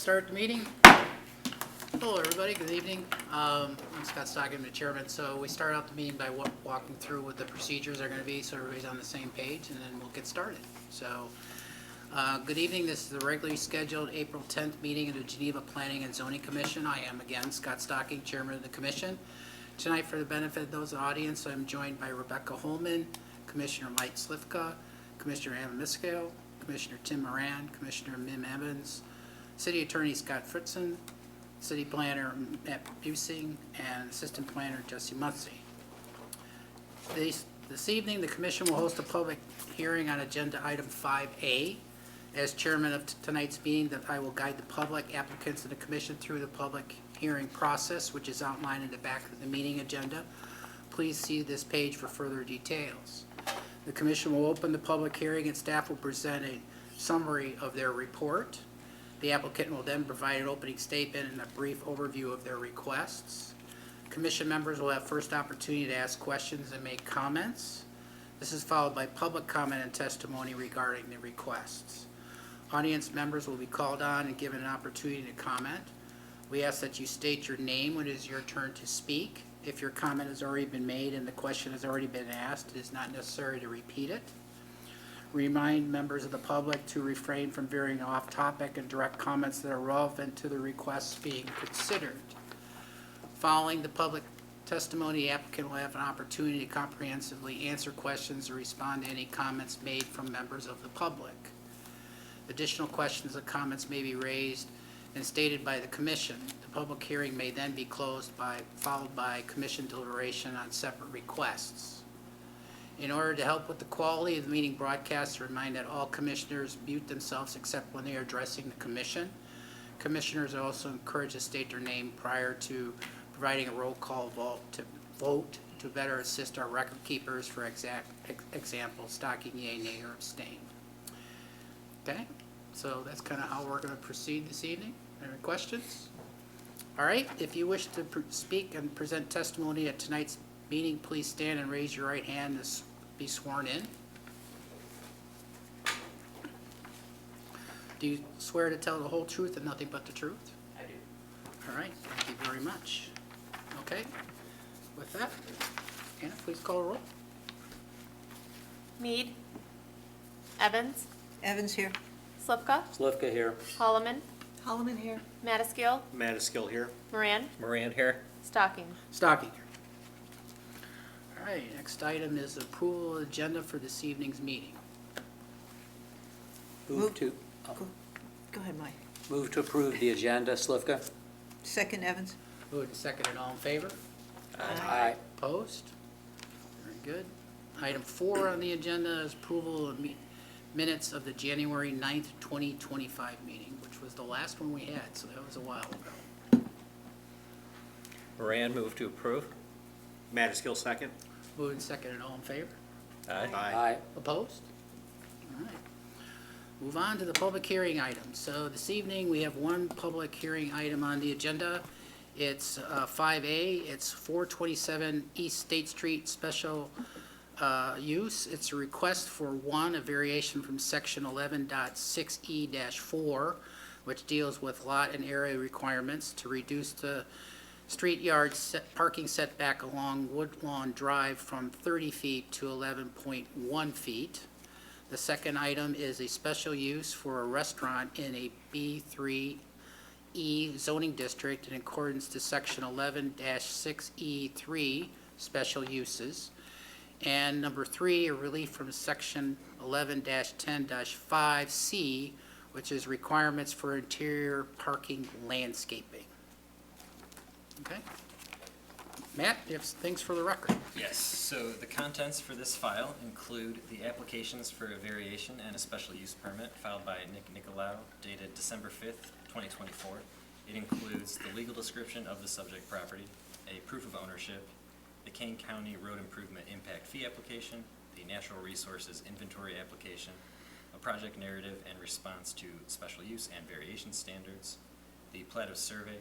start the meeting. Hello, everybody. Good evening. I'm Scott Stockton, the chairman. So we start out the meeting by walking through what the procedures are going to be, so everybody's on the same page, and then we'll get started. So, good evening. This is the regularly scheduled April 10th meeting of the Geneva Planning and Zoning Commission. I am again Scott Stocking, chairman of the commission. Tonight, for the benefit of those in the audience, I'm joined by Rebecca Holman, Commissioner Mike Slifka, Commissioner Anna Miskale, Commissioner Tim Moran, Commissioner Mim Evans, City Attorney Scott Fritzen, City Planner Matt Busing, and Assistant Planner Jesse Muncy. This evening, the Commission will host a public hearing on Agenda Item 5A. As Chairman of tonight's meeting, that I will guide the public, applicants, and the Commission through the public hearing process, which is outlined in the back of the meeting agenda. Please see this page for further details. The Commission will open the public hearing and staff will present a summary of their report. The applicant will then provide an opening statement and a brief overview of their requests. Commission members will have first opportunity to ask questions and make comments. This is followed by public comment and testimony regarding the requests. Audience members will be called on and given an opportunity to comment. We ask that you state your name when it is your turn to speak. If your comment has already been made and the question has already been asked, it is not necessary to repeat it. Remind members of the public to refrain from veering off topic and direct comments that are relevant to the requests being considered. Following the public testimony, the applicant will have an opportunity to comprehensively answer questions or respond to any comments made from members of the public. Additional questions or comments may be raised and stated by the Commission. The public hearing may then be followed by Commission deliberation on separate requests. In order to help with the quality of the meeting broadcast, remind that all commissioners mute themselves except when they are addressing the Commission. Commissioners are also encouraged to state their name prior to providing a roll call vote to better assist our record keepers. For example, stocking yea, nay, or abstain. Okay, so that's kind of how we're going to proceed this evening. Any questions? All right, if you wish to speak and present testimony at tonight's meeting, please stand and raise your right hand to be sworn in. Do you swear to tell the whole truth and nothing but the truth? I do. All right, thank you very much. Okay, with that, Anna, please call a roll. Mead. Evans. Evans here. Slipka. Slivka here. Holloman. Holloman here. Madaskil. Madaskil here. Moran. Moran here. Stocking. Stocking. All right, next item is approval of the agenda for this evening's meeting. Move to Go ahead, Mike. move to approve the agenda. Slivka. Second, Evans. Moved and seconded, all in favor? Aye. Opposed? Very good. Item 4 on the agenda is approval of minutes of the January 9th, 2025 meeting, which was the last one we had, so that was a while ago. Moran, move to approve. Madaskil, second. Moved and seconded, all in favor? Aye. Opposed? All right. Move on to the public hearing items. So this evening, we have one public hearing item on the agenda. It's 5A. It's 427 East State Street Special Use. It's a request for a variation from Section 11.6E-4, which deals with lot and area requirements to reduce the street yard parking setback along Woodlawn Drive from 30 feet to 11.1 feet. The second item is a special use for a restaurant in a B3E zoning district in accordance to Section 11-6E3 special uses. And number 3, a relief from Section 11-10-5C, which is requirements for interior parking landscaping. Okay. Matt, you have things for the record. Yes, so the contents for this file include the applications for a variation and a special use permit filed by Nick Nicolau dated December 5th, 2024. It includes the legal description of the subject property, a proof of ownership, the Kane County Road Improvement Impact Fee application, the Natural Resources Inventory application, a project narrative and response to special use and variation standards, the plat of survey,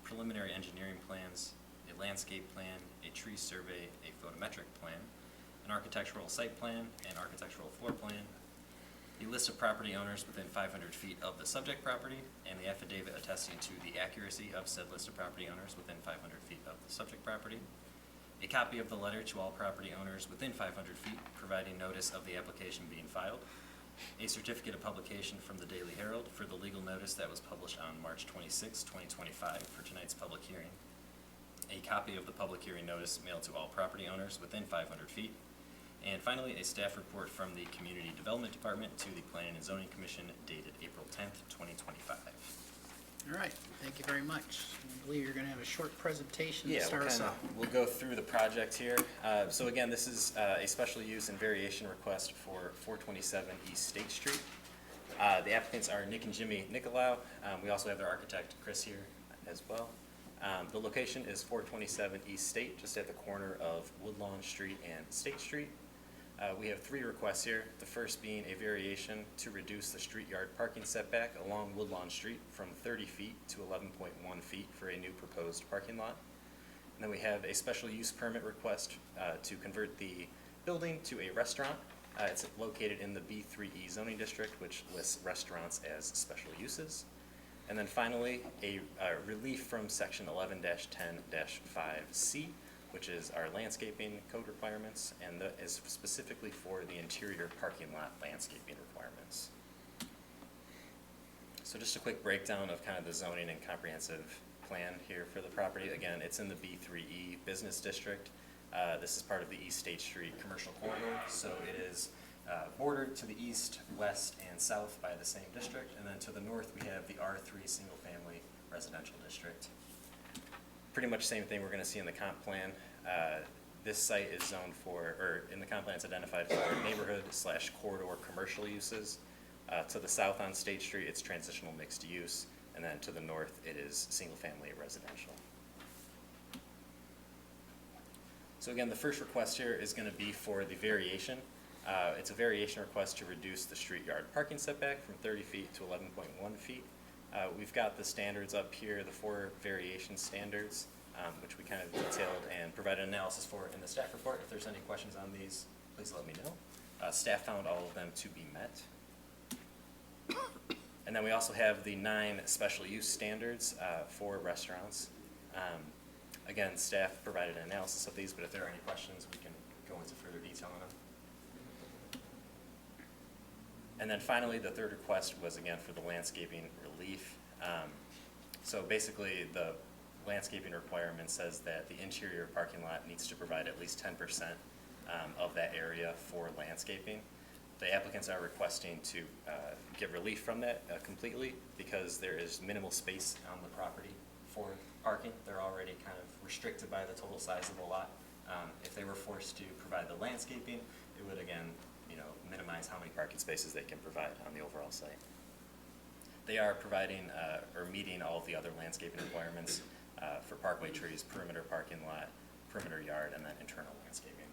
preliminary engineering plans, a landscape plan, a tree survey, a photometric plan, an architectural site plan, an architectural floor plan, the list of property owners within 500 feet of the subject property, and the affidavit attesting to the accuracy of said list of property owners within 500 feet of the subject property, a copy of the letter to all property owners within 500 feet providing notice of the application being filed, a certificate of publication from the Daily Herald for the legal notice that was published on March 26, 2025 for tonight's public hearing, a copy of the public hearing notice mailed to all property owners within 500 feet, and finally, a staff report from the Community Development Department to the Planning and Zoning Commission dated April 10th, 2025. All right, thank you very much. I believe you're going to have a short presentation to Yeah, start us off. we'll go through the project here. So again, this is a special use and variation request for 427 East State Street. The applicants are Nick and Jimmy Nicolau. We also have their architect, Chris, here as well. The location is 427 East State, just at the corner of Woodlawn Street and State Street. We have 3 requests here, the first being a variation to reduce the street yard parking setback along Woodlawn Street from 30 feet to 11.1 feet for a new proposed parking lot. And then we have a special use permit request to convert the building to a restaurant. It's located in the B3E zoning district, which lists restaurants as special uses. And then finally, a relief from section 11-10-5C, which is our landscaping code requirements, and that is specifically for the interior parking lot landscaping requirements. So just a quick breakdown of kind of the zoning and comprehensive plan here for the property. Again, it's in the B3E business district. This is part of the East State Street commercial corridor, so it is bordered to the east, west, and south by the same district, and then to the north we have the R3 single-family residential district. Pretty much same thing we're going to see in the comp plan. This site is zoned for, or in the comp plan it's identified for neighborhood/corridor commercial uses. To the south on State Street it's transitional mixed use, and then to the north it is single-family residential. So again, the first request here is going to be for the variation. It's a variation request to reduce the street yard parking setback from 30 feet to 11.1 feet. We've got the standards up here, the 4 variation standards, which we kind of detailed and provided analysis for in the staff report. If there's any questions on these, please let me know. Staff found all of them to be met. And then we also have the 9 special use standards for restaurants. Again, staff provided an analysis of these, but if there are any questions, we can go into further detail on them. And then finally, the third request was again for the landscaping relief. So basically, the landscaping requirement says that the interior parking lot needs to provide at least 10% of that area for landscaping. The applicants are requesting to get relief from that completely because there is minimal space on the property for parking. They're already kind of restricted by the total size of the lot. If they were forced to provide the landscaping, it would again, minimize how many parking spaces they can provide on the overall site. They are providing or meeting all of the other landscaping requirements for parkway trees, perimeter parking lot, perimeter yard, and then internal landscaping.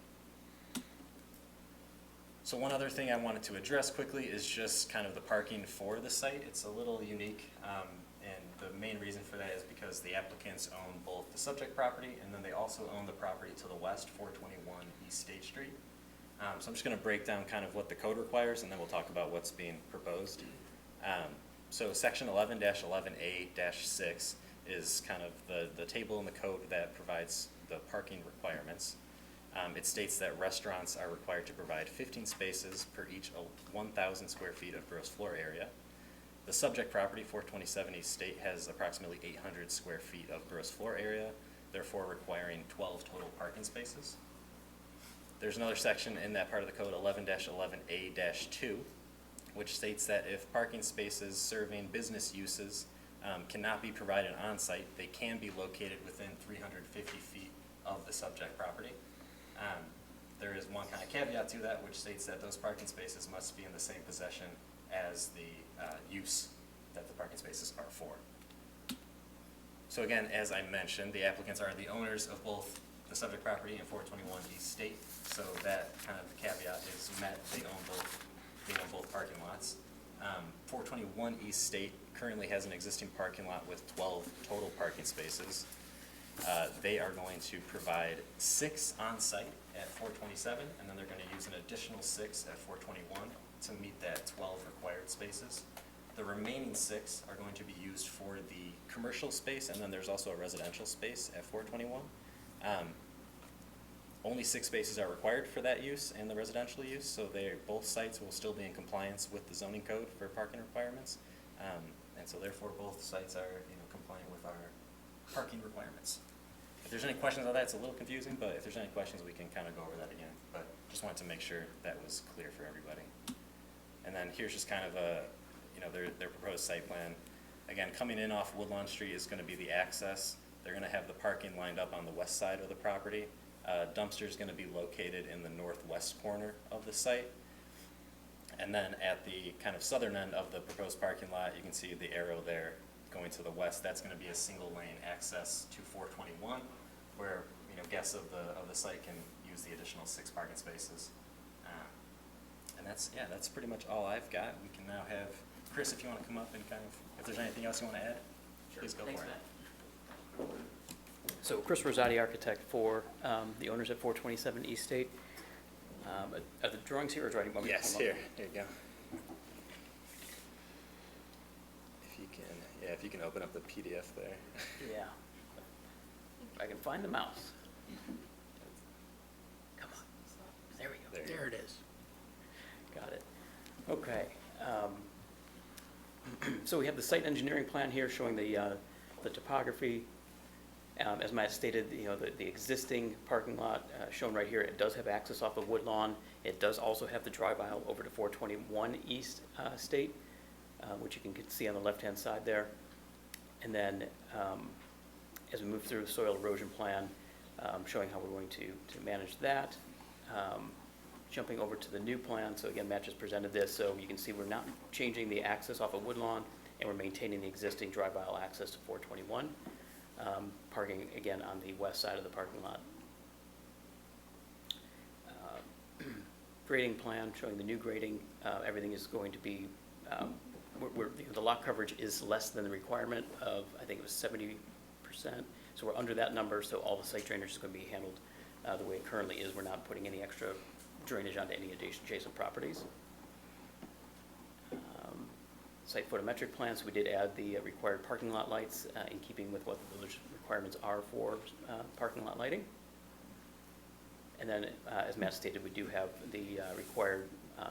So one other thing I wanted to address quickly is just kind of the parking for the site. It's a little unique, and the main reason for that is because the applicants own both the subject property and then they also own the property to the west, 421 East State Street. So I'm just going to break down kind of what the code requires, and then we'll talk about what's being proposed. So section 11-11A-6 is kind of the table in the code that provides the parking requirements. It states that restaurants are required to provide 15 spaces per each 1,000 square feet of gross floor area. The subject property, 427 East State, has approximately 800 square feet of gross floor area, therefore requiring 12 total parking spaces. There's another section in that part of the code, 11-11A-2, which states that if parking spaces serving business uses cannot be provided on-site, they can be located within 350 feet of the subject property. There is one kind of caveat to that, which states that those parking spaces must be in the same possession as the use that the parking spaces are for. So again, as I mentioned, the applicants are the owners of both the subject property and 421 East State, so that kind of caveat is met. They own both parking lots. 421 East State currently has an existing parking lot with 12 total parking spaces. They are going to provide 6 on-site at 427, and then they're going to use an additional 6 at 421 to meet that 12 required spaces. The remaining 6 are going to be used for the commercial space, and then there's also a residential space at 421. Only 6 spaces are required for that use and the residential use, so both sites will still be in compliance with the zoning code for parking requirements. And so therefore, both sites are, compliant with our parking requirements. If there's any questions on that, it's a little confusing, but if there's any questions, we can kind of go over that again. But just wanted to make sure that was clear for everybody. And then here's just kind of their proposed site plan. Again, coming in off Woodlawn Street is going to be the access. They're going to have the parking lined up on the west side of the property. Dumpster is going to be located in the northwest corner of the site. And then at the kind of southern end of the proposed parking lot, you can see the arrow there going to the west. That's going to be a single lane access to 421, where guests of the site can use the additional 6 parking spaces. And that's pretty much all I've got. We can now have Chris, if you want to come up and kind of, if there's anything else you want to add, please go for it. So Chris Rosati, architect for the owners at 427 East State. Are the drawings here, or do I want me to come Yes, up? here you go. If you can open up the PDF there. Yeah. If I can find the mouse. Come on. There we go. There it is. Got it. Okay. So we have the site engineering plan here showing the topography. As Matt stated, the existing parking lot shown right here, it does have access off of Woodlawn. It does also have the drive aisle over to 421 East State, which you can see on the left-hand side there. And then as we move through the soil erosion plan, showing how we're going to manage that. Jumping over to the new plan, so again, Matt just presented this, so you can see we're not changing the access off of Woodlawn, and we're maintaining the existing drive aisle access to 421. Parking again on the west side of the parking lot. Grading plan showing the new grading. Everything is going to be, the lot coverage is less than the requirement of, I think it was 70%. So we're under that number, so all the site drainage is going to be handled the way it currently is. We're not putting any extra drainage onto any adjacent properties. Site photometric plans, we did add the required parking lot lights in keeping with what the village requirements are for parking lot lighting. And then, as Matt stated, we do have the required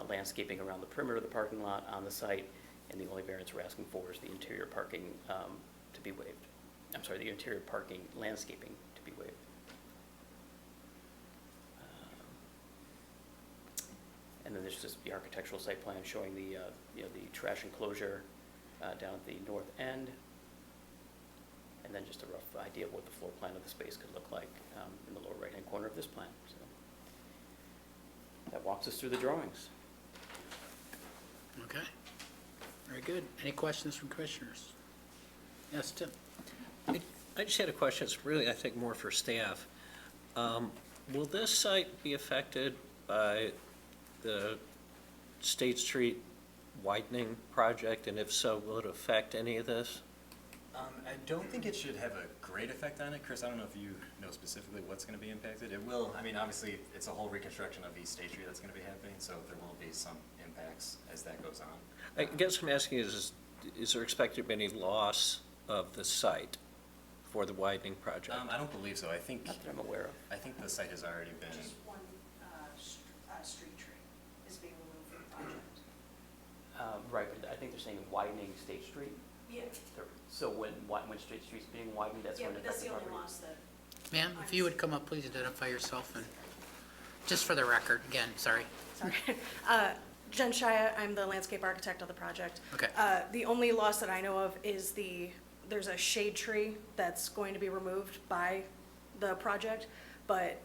landscaping around the perimeter of the parking lot on the site, and the only variance we're asking for is the interior parking to be waived. I'm sorry, the interior parking landscaping to be waived. And then there's just the architectural site plan showing the the trash enclosure down at the north end, and then just a rough idea of what the floor plan of the space could look like in the lower right-hand corner of this plan. So that walks us through the drawings. Okay. Very good. Any questions from commissioners? Yes, Tim? I just had a question, it's really, I think, more for staff. Will this site be affected by the State Street widening project, and if so, will it affect any of this? I don't think it should have a great effect on it. Chris, I don't know if you know specifically what's going to be impacted. It will, obviously, it's a whole reconstruction of East State Street that's going to be happening, so there will be some impacts as that goes on. I guess I'm asking is there expected to be any loss of the site for the widening project? I don't believe so. I think Not that I'm aware of. I think the site has already been. Just one street tree is being removed from the project. Right, but I think they're saying widening State Street. Yeah, So when State Street's being widened, that's yeah, when it but that's affects the the only property. loss that, Ma'am, if you would come up, please identify yourself and, just for the record, again, sorry. sorry. Jen Shia, I'm the landscape architect of the project. Okay. The only loss that I know of is there's a shade tree that's going to be removed by the project, but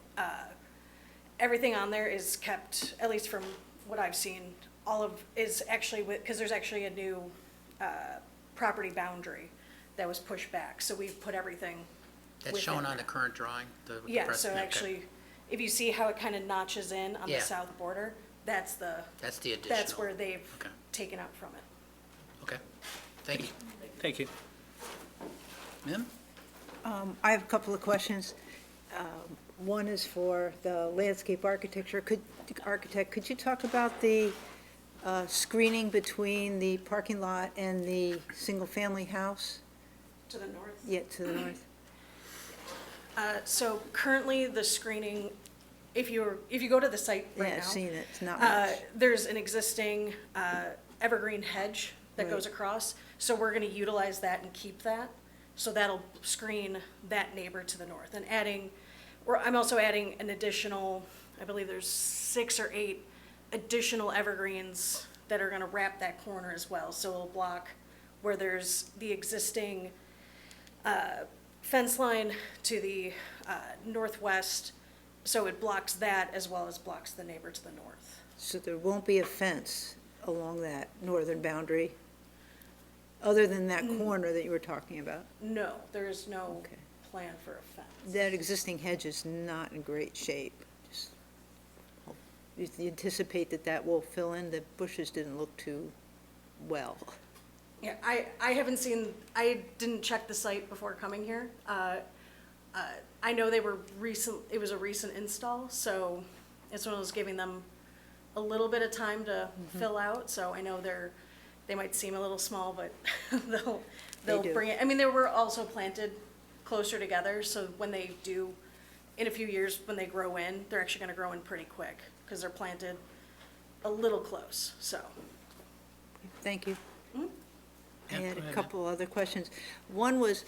everything on there is kept, at least from what I've seen, is actually, because there's actually a new property boundary that was pushed back, so we've put everything That's shown within on the current drawing? the Yeah, press- so okay. actually, if you see how it kind of notches in on Yeah. the south border, that's the additional. that's where they've Okay. taken out from it. Okay, thank you. Thank you. Ma'am? I have a couple of questions. One is for the landscape architect. Could you talk about the screening between the parking lot and the single-family house? To the north. Yeah, to the north. So currently, the screening, if you go to the site right Yeah, now. I've seen it, it's not much. There's an existing evergreen hedge that Right. goes across, so we're gonna utilize that and keep that. So that'll screen that neighbor to the north, and I'm also adding an additional, I believe there's 6 or 8 additional evergreens that are gonna wrap that corner as well, so it'll block where there's the existing fence line to the northwest, so it blocks that as well as blocks the neighbor to the north. So there won't be a fence along that northern boundary, other than that corner that you were talking about? No, there is no Okay. plan for a fence. That existing hedge is not in great shape. Just you anticipate that that will fill in? The bushes didn't look too well. Yeah, I haven't seen, I didn't check the site before coming here. I know it was a recent install, so it's one of those giving them a little bit of time to fill out, so I know they might seem a little small, but they'll do. bring it. I mean, they were also planted closer together, so when they do, in a few years, when they grow in, they're actually gonna grow in pretty quick, because they're planted a little close, so. Thank you. I Yeah, had go a ahead. couple other questions. One was,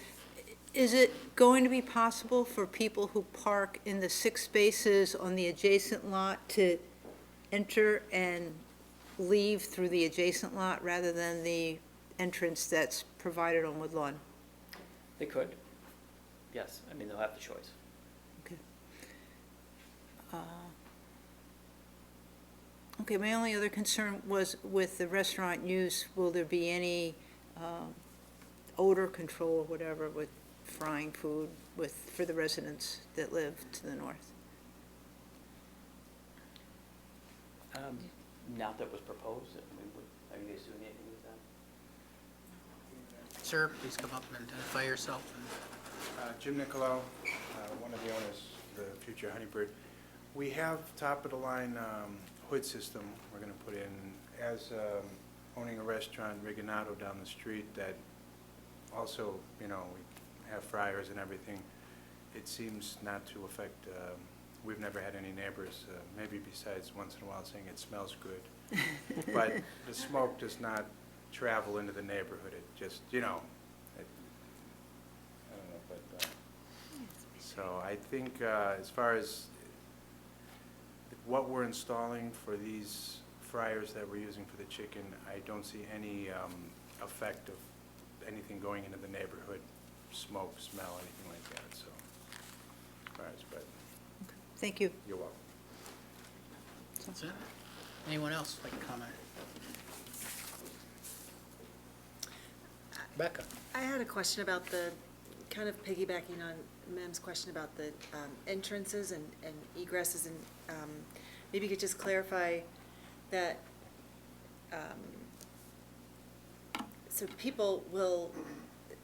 is it going to be possible for people who park in the 6 spaces on the adjacent lot to enter and leave through the adjacent lot rather than the entrance that's provided on Woodlawn? They could, yes, I mean, they'll have the choice. Okay. Okay, my only other concern was with the restaurant use, will there be any odor control or whatever with frying food for the residents that live to the north? Not that was proposed, I mean, are you guys doing anything with that? Sir, please come up and identify yourself. Jim Nicolau, one of the owners of the future Honeybird. We have top-of-the-line hood system we're going to put in. As owning a restaurant, Rigonato, down the street, that also, we have fryers and everything, it seems not to affect, we've never had any neighbors, maybe besides once in a while saying it smells good. But the smoke does not travel into the neighborhood, it just, I don't know, but, so I think as far as what we're installing for these fryers that we're using for the chicken, I don't see any effect of anything going into the neighborhood, smoke, smell, anything like that, so, as far as, but Thank you. you're welcome. That's it. Anyone else like to comment? Becca? I had a question about kind of piggybacking on Mem's question about the entrances and egresses, and maybe you could just clarify that, so people will,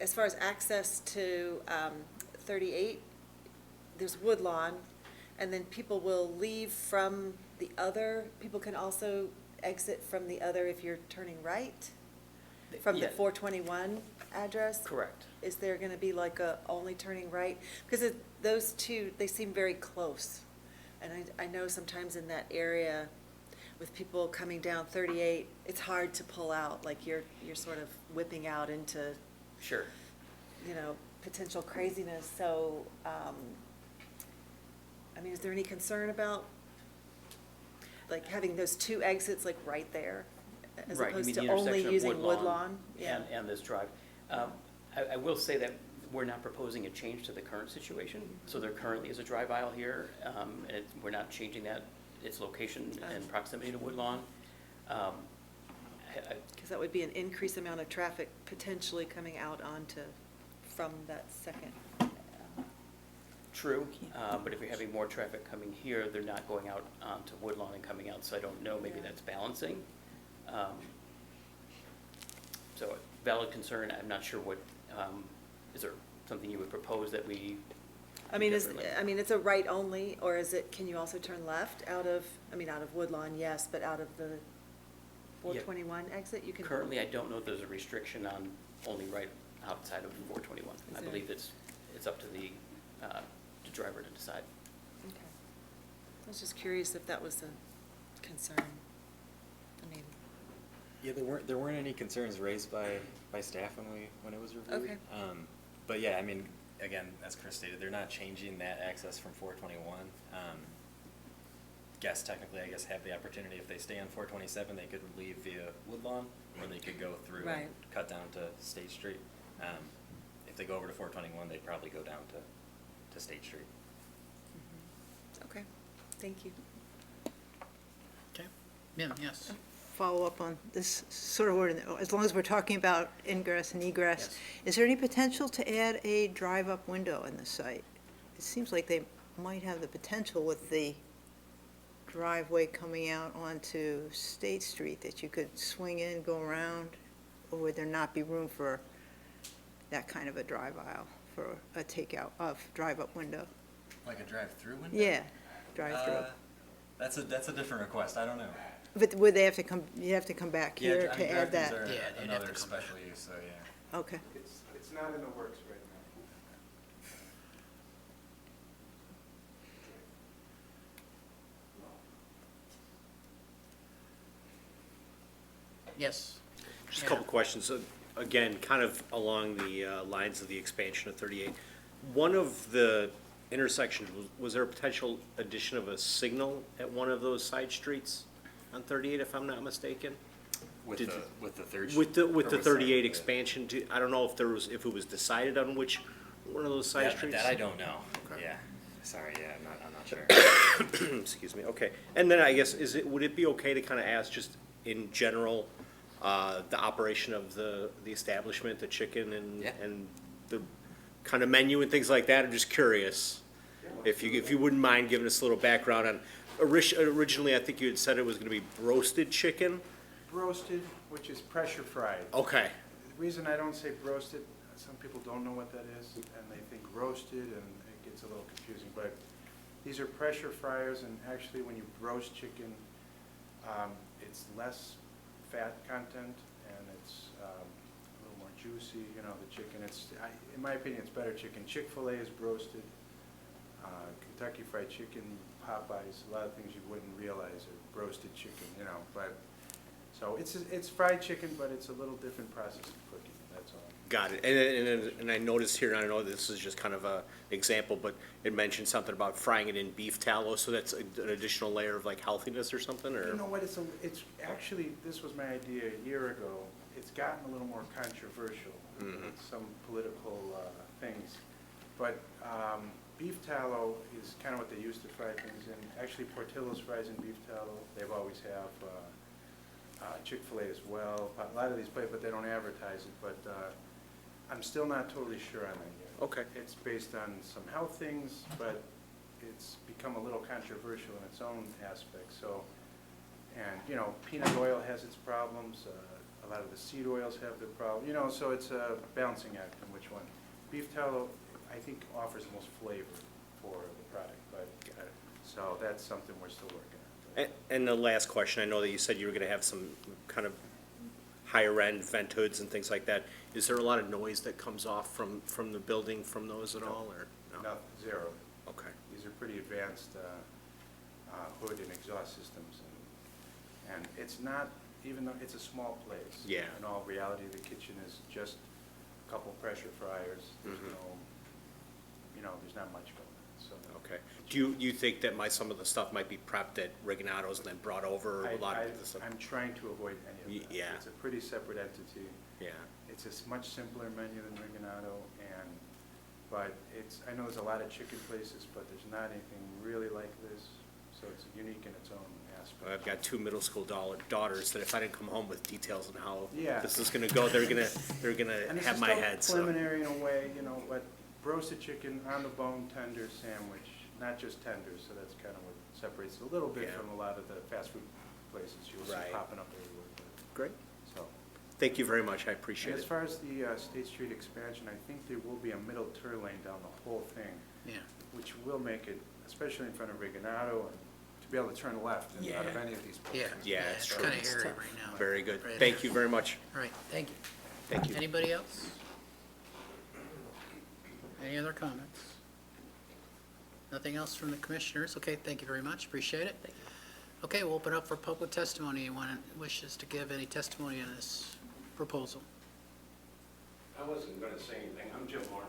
as far as access to 38, there's Woodlawn, and then people will leave from the other, people can also exit from the other if you're turning right? From the Yeah. 421 address? Correct. Is there going to be like a only turning right? Because those two, they seem very close. And I know sometimes in that area with people coming down 38, it's hard to pull out, like you're sort of whipping out into, Sure. potential craziness. So, I mean, is there any concern about like having those 2 exits like right there? As Right, you opposed mean to the only intersection of using Woodlawn? Yeah. and this drive. I will say that we're not proposing a change to the current situation. So there currently is a drive aisle here, and we're not changing its location and proximity to Woodlawn. Because that would be an increased amount of traffic potentially coming out from that second. True, but if you're having more traffic coming here, they're not going out onto Woodlawn and coming out, so I don't know, maybe Yeah. that's balancing. So valid concern, I'm not sure what, is there something you would propose that we I do mean, differently? it's a right only, or is it, can you also turn left out of Woodlawn, yes, but out of the 421 exit, you can? Currently, I don't know if there's a restriction on only right outside of 421. Is I there? believe it's up to the driver to decide. Okay. I was just curious if that was a concern. I mean, Yeah, there weren't any concerns raised by staff when it was reviewed. Okay. But yeah, I mean, again, as Chris stated, they're not changing that access from 421. Guests technically, I guess, have the opportunity, if they stay on 427, they could leave via Woodlawn, or they could go through Right. and cut down to State Street. If they go over to 421, they'd probably go down to State Street. okay, thank you. Okay. Mim, yes. Follow up on this sort of word, as long as we're talking about ingress and egress, Yes. is there any potential to add a drive-up window in the site? It seems like they might have the potential with the driveway coming out onto State Street, that you could swing in, go around, or would there not be room for that kind of a drive aisle for a takeout of drive-up window? Like a drive-through window? Yeah, drive-through. That's a different request, I don't know. But would they have to come, you have to come back Yeah, here I mean, to add that? drive-throughs are Yeah, they'd have another to come special use, so yeah. Okay. It's not in the works right now. Yes. Just a couple questions. Again, kind of along the lines of the expansion of 38. One of the intersections, was there a potential addition of a signal at one of those side streets on 38, if I'm not mistaken? With Did- the third. With the or 38 side? expansion, I don't know if if it was decided on which one of those side streets? That I don't know. Yeah. Sorry, yeah, I'm not sure. Excuse me, okay. And then I guess, would it be okay to kind of ask just in general, the operation of the establishment, the chicken Yeah. and the kind of menu and things like that? I'm just curious. If you wouldn't mind giving us a little background on, originally, I think you had said it was gonna be roasted chicken? Roasted, which is pressure fried. Okay, The reason I don't say roasted, some people don't know what that is, and they think roasted, and it gets a little confusing, but these are pressure fryers, and actually, when you roast chicken, it's less fat content, and it's a little more juicy, the chicken. In my opinion, it's better chicken. Chick-fil-A is roasted, Kentucky Fried Chicken, Popeyes, a lot of things you wouldn't realize are roasted chicken, but, so it's fried chicken, but it's a little different process of cooking, that's all. got it. And I noticed here, and I know this is just kind of a example, but it mentioned something about frying it in beef tallow, so that's an additional layer of like healthiness or something, or? You know what, it's actually, this was my idea a year ago. It's gotten a little more controversial with some political things. But beef tallow is kind of what they used to fry things in. Actually, Portillo's fries in beef tallow. They've always have. Chick-fil-A as well, a lot of these places, but they don't advertise it. But I'm still not totally sure on that yet. Okay. It's based on some health things, but it's become a little controversial in its own aspect. So, and peanut oil has its problems. A lot of the seed oils have their problems. So it's a balancing act on which one. Beef tallow, I think, offers the most flavor for the product. But so that's something we're still working on. And the last question, I know that you said you were gonna have some kind of higher end vent hoods and things like that. Is there a lot of noise that comes off from the building from those at all, or no? No, zero. Okay. These are pretty advanced hood and exhaust systems, and it's not, even though it's a small place. Yeah. In all reality, the kitchen is just a couple pressure fryers. There's there's not much going on, so. Okay. Do you think that some of the stuff might be prepped at Reginatos and then brought over, or a lot of the stuff? I'm trying to avoid any of that. Yeah. It's a pretty separate entity. Yeah. It's a much simpler menu than Reginato, but I know there's a lot of chicken places, but there's not anything really like this, so it's unique in its own aspect. I've got 2 middle school daughters that if I didn't come home with details on how Yeah. this is gonna go, they're gonna And this have is my still head, so. preliminary in a way, but roasted chicken on the bone tender sandwich, not just tenders, so that's kind of what separates it a little bit Yeah. from a lot of the fast food places you'll see Right. popping up everywhere. Great. So, Thank you very much, I And appreciate as it. far as the State Street expansion, I think there will be a middle turn lane down the whole thing, Yeah. which will make it, especially in front of Rigonato, and to be able to turn left and out of Yeah. any of these Yeah. places. Yeah, it's It's true. kind of It's hairy tough. right now. Very good. Right. Thank you very much. All right, thank you. Thank you. Anybody else? Any other comments? Nothing else from the commissioners? Okay, thank you very much, appreciate it. Okay, we'll open up for public testimony. Anyone wishes to give any testimony on this proposal? I wasn't gonna say anything, I'm Jim Moore.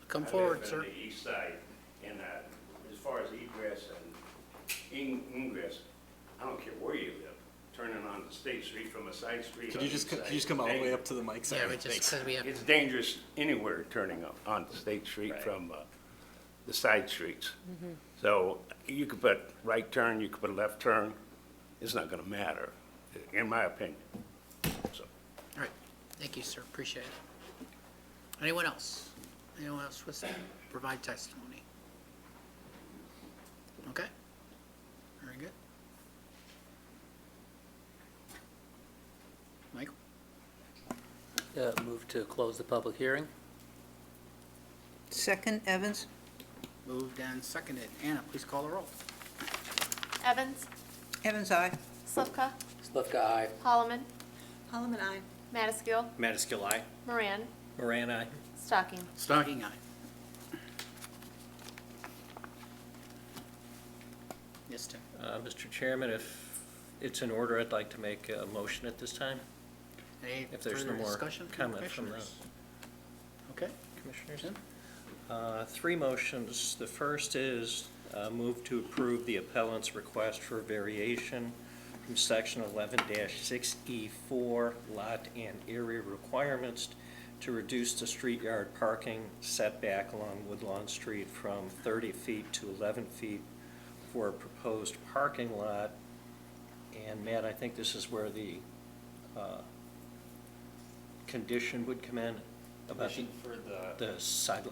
Come I forward, live sir. on the east side, and as far as egress and ingress, I don't care where you live, turning on the State Street from a side street. Could on you the just, east could side you just come is all the way dangerous. up to the mic? Yeah, Sorry, but just thanks. because we have, It's dangerous anywhere turning on the State Street Right. from the side streets. So you could put right turn, you could put a left turn, it's not gonna matter, in my opinion. So. all right, thank you, sir, appreciate it. Anyone else? Anyone else wish to provide testimony? Okay, very good. Michael? Move to close the public hearing. Second, Evans? Moved and seconded. Anna, please call the roll. Evans, Evans, aye. Slivka, Slivka, aye. Holloman, Holloman, aye. Madaskil, Madaskil, aye. Moran, Moran, aye. Stocking. Stocking eye. Yes, Tim. Mr. Chairman, if it's in order, I'd like to make a motion at this time, Any if there's further no more discussion from the comment from the commissioners? Okay, commissioners. Tim? Three motions. The first is move to approve the appellant's request for variation from section 11-6E4 lot and area requirements to reduce the street yard parking setback along Woodlawn Street from 30 feet to 11 feet for a proposed parking lot. And Matt, I think this is where the condition would come in about Condition for the side.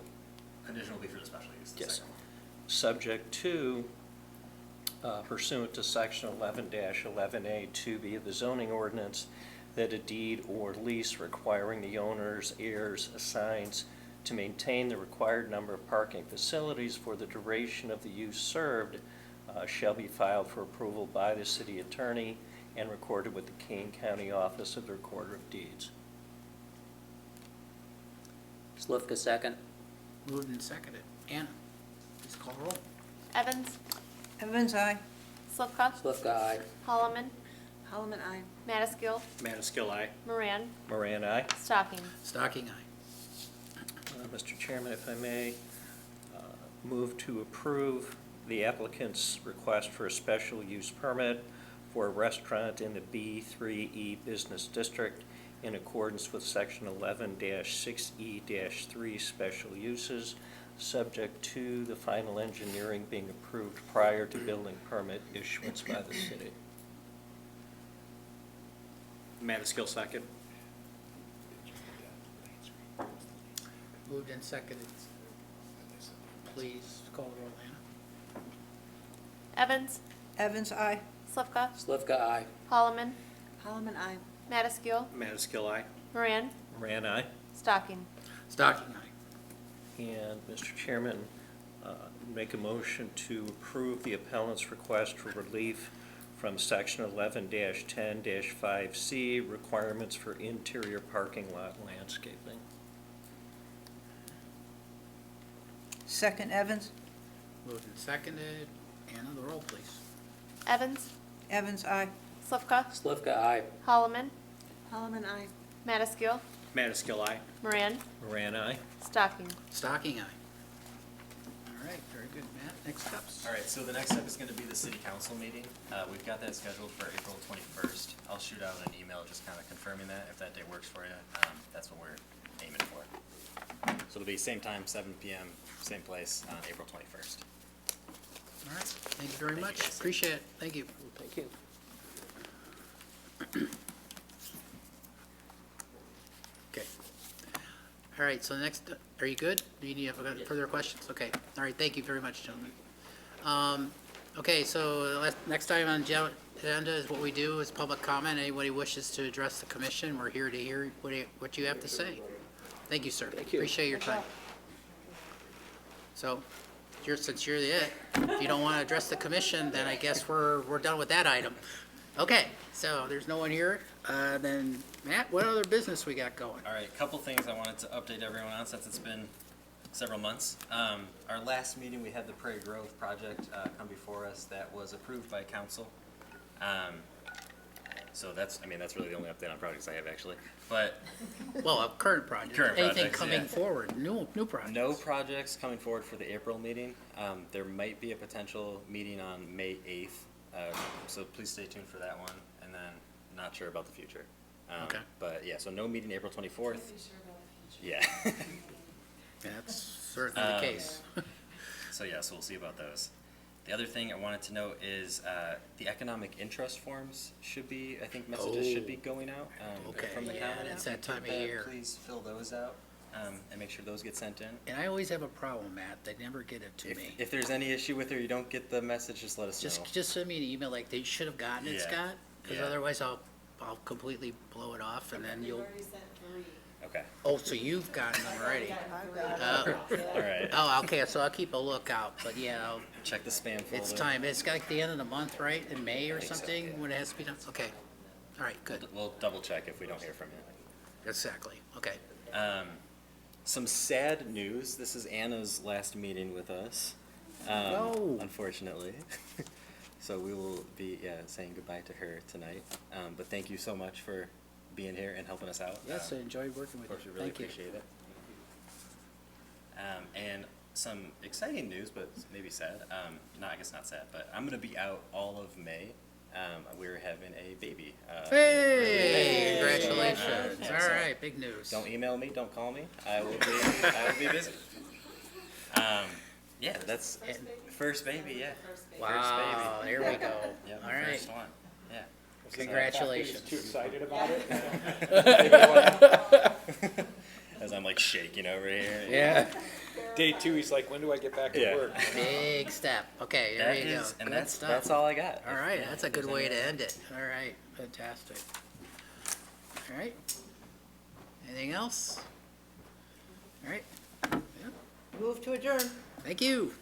Condition will be for the special use, the Yes. second one. Subject to pursuant to section 11-11A 2B of the zoning ordinance, that a deed or lease requiring the owner's heirs assigns to maintain the required number of parking facilities for the duration of the use served shall be filed for approval by the city attorney and recorded with the Kane County Office of the Recorder of Deeds. Slivka, second. Moved and seconded. Anna, please call the roll. Evans, Evans, aye. Slivka, Slivka, aye. Holloman, Holloman, aye. Madaskil, Madaskil, aye. Moran, Moran, aye. Stocking. Stocking eye. Mr. Chairman, if I may, move to approve the applicant's request for a special use permit for a restaurant in the B3E Business District in accordance with section 11-6E-3 special uses, subject to the final engineering being approved prior to building permit issuance by the city. Madaskil, second. Moved and seconded. Please call the roll, Anna. Evans, Evans, aye. Slivka, Slivka, aye. Holloman, Holloman, aye. Madaskil, Madaskil, aye. Moran, Moran, aye. Stocking. Stocking eye. And, Mr. Chairman, make a motion to approve the appellant's request for relief from section 11-10-5C, requirements for interior parking lot landscaping. Second, Evans. Moved and seconded. Anna, the roll, please. Evans, Evans, aye. Slivka, Slivka, aye. Holloman, Holloman, aye. Madaskil, Madaskil, aye. Moran, Moran, aye. Stocking. Stocking eye. All right, very good, Matt. Next steps. All right, so the next step is gonna be the city council meeting. We've got that scheduled for April 21st. I'll shoot out an email just kind of confirming that, if that day works for you. That's what we're aiming for. So it'll be same time, 7 PM, same place, on April 21st. All right, thank you very Thank you, much. guys. Appreciate it. Thank you. Thank you. Okay. All right, so next, are you good? Do you need further questions? Okay. All right, thank you very much, gentlemen. Okay, so next item on agenda is what we do is public comment. Anybody wishes to address the commission, we're here to hear what you have to say. Thank you, sir. Thank you. Appreciate your time. So, since you're if you don't want to address the commission, then I guess we're done with that item. Okay, so there's no one here. Then, Matt, what other business we got going? All right, couple things I wanted to update everyone on since it's been several months. Our last meeting, we had the Prairie Grove project come before us that was approved by council. So that's really the only update on projects I have actually. But Well, a current project. Current Anything projects, coming yeah. forward, new projects? no projects coming forward for the April meeting. There might be a potential meeting on May 8th, so please stay tuned for that one. And then not sure about the future. Okay. But yeah, so no meeting April 24th. Yeah. That's certainly the case. So yeah, so we'll see about those. The other thing I wanted to note is the economic interest forms should be, I think messages should be going out Okay. from the Yeah, county. it's that time of If you could, year. Please fill those out and make sure those get sent in. And I always have a problem, Matt. They never get it to me. If there's any issue with it or you don't get the message, just let us know. Just send me an email like they should have gotten it, Yeah. Scott, because Yeah. otherwise I'll completely blow it off and then you'll, Okay, oh, so you've gotten them already. all right. Oh, okay, so I'll keep a lookout, but yeah, Check the spam folder. it's time. It's like the end of the month, right? In May or think so, something, yeah. when it has to be done? Okay. All right, good. We'll double check if we don't hear from you. Exactly. Okay. Some sad news. This is Anna's last meeting with us. No. Unfortunately. So we will be saying goodbye to her tonight. But thank you so much for being here and helping us out. Yes, I enjoyed working Of with course, we you. really Thank you. appreciate it. And some exciting news, but maybe sad. I guess not sad, but I'm going to be out all of May. We're having a baby. Hey, congratulations. Yeah, All so right, big news. Don't email me, don't call me. I will be busy. Yeah, that's first baby, yeah. Wow, there we go. Yep, All right. first one, yeah. Congratulations. Too excited about it? As I'm like shaking over here. Yeah, Day 2, he's like, when do I get back to Yeah. work? big step. Okay, there That you go. is, and Good that's stuff. all I got. All right, that's a If good there's way any to other- end it. All right, fantastic. All right. Anything else? All right, Move to adjourn. thank you.